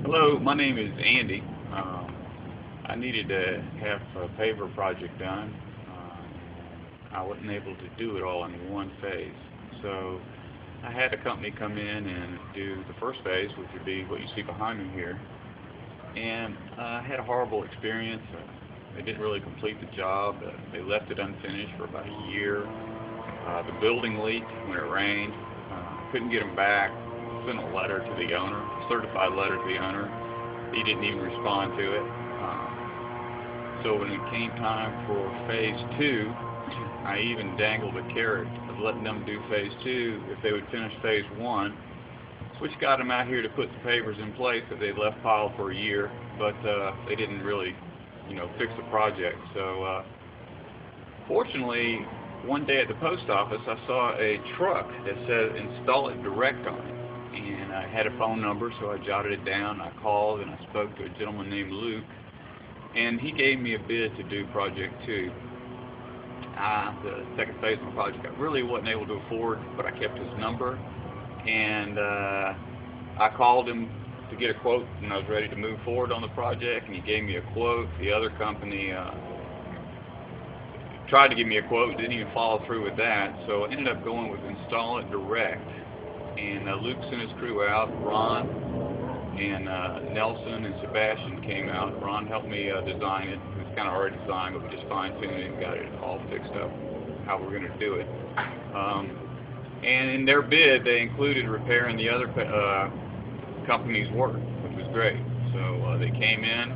Hello, my name is Andy. I needed to have a paver project done. I wasn't able to do it all in one phase. So I had a company come in and do the first phase, which would be what you see behind me here. And I had a horrible experience. They didn't really complete the job. They left it unfinished for about a year. The building leaked when it rained. Couldn't get them back. Sent a letter to the owner, a certified letter to the owner. He didn't even respond to it. So when it came time for phase two, I even dangled a carrot of letting them do phase two if they would finish phase one, which got them out here to put the pavers in place that they left piled for a year, but they didn't really, fix the project. So fortunately, one day at the post office, I saw a truck that said "Install It Direct" on it. And I had a phone number, so I jotted it down. I called and I spoke to a gentleman named Luke, and he gave me a bid to do project two. The second phase of the project I really wasn't able to afford, but I kept his number, and I called him to get a quote when I was ready to move forward on the project, and he gave me a quote. The other company tried to give me a quote, didn't even follow through with that, so I ended up going with Install It Direct. And Luke sent his crew out. Ron and Nelson and Sebastian came out. Ron helped me design it. It was kind of already designed, but we just fine-tuned it and got it all fixed up how we're going to do it. And in their bid, they included repairing the other company's work, which was great. So they came in.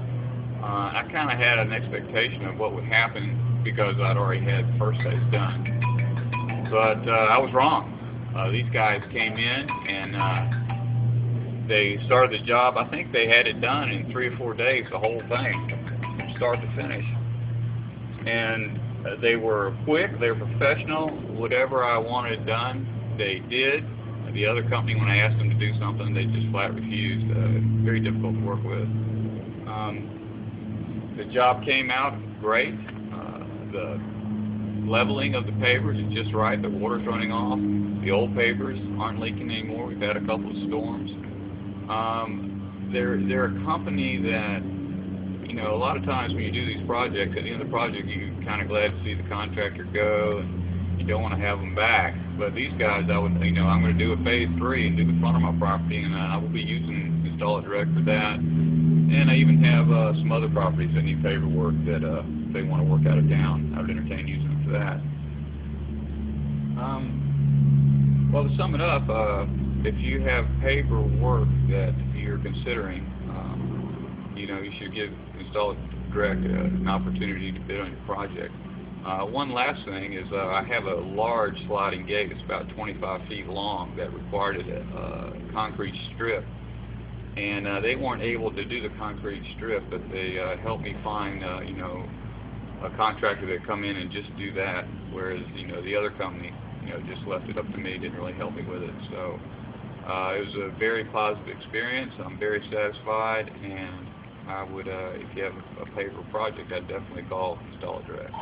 I kind of had an expectation of what would happen because I'd already had the first phase done. But I was wrong. These guys came in and they started the job. I think they had it done in 3 or 4 days, the whole thing, from start to finish. And they were quick, they were professional. Whatever I wanted done, they did. The other company, when I asked them to do something, they just flat refused. Very difficult to work with. The job came out great. The leveling of the pavers is just right. The water's running off. The old pavers aren't leaking anymore. We've had a couple of storms. They're a company that, a lot of times when you do these projects, at the end of the project, you're kind of glad to see the contractor go, and you don't want to have them back. But these guys, I'm going to do a phase three and do the front of my property, and I will be using Install It Direct for that. And I even have some other properties that need paver work that if they want to work out of town, I would entertain using them for that. Well, to sum it up, if you have paver work that you're considering, you should give Install It Direct an opportunity to bid on your project. One last thing is I have a large sliding gate. It's about 25 feet long that required a concrete strip. And they weren't able to do the concrete strip, but they helped me find, a contractor that come in and just do that, whereas, the other company, just left it up to me, didn't really help me with it. So it was a very positive experience. I'm very satisfied, and I would, if you have a paver project, I'd definitely call Install It Direct.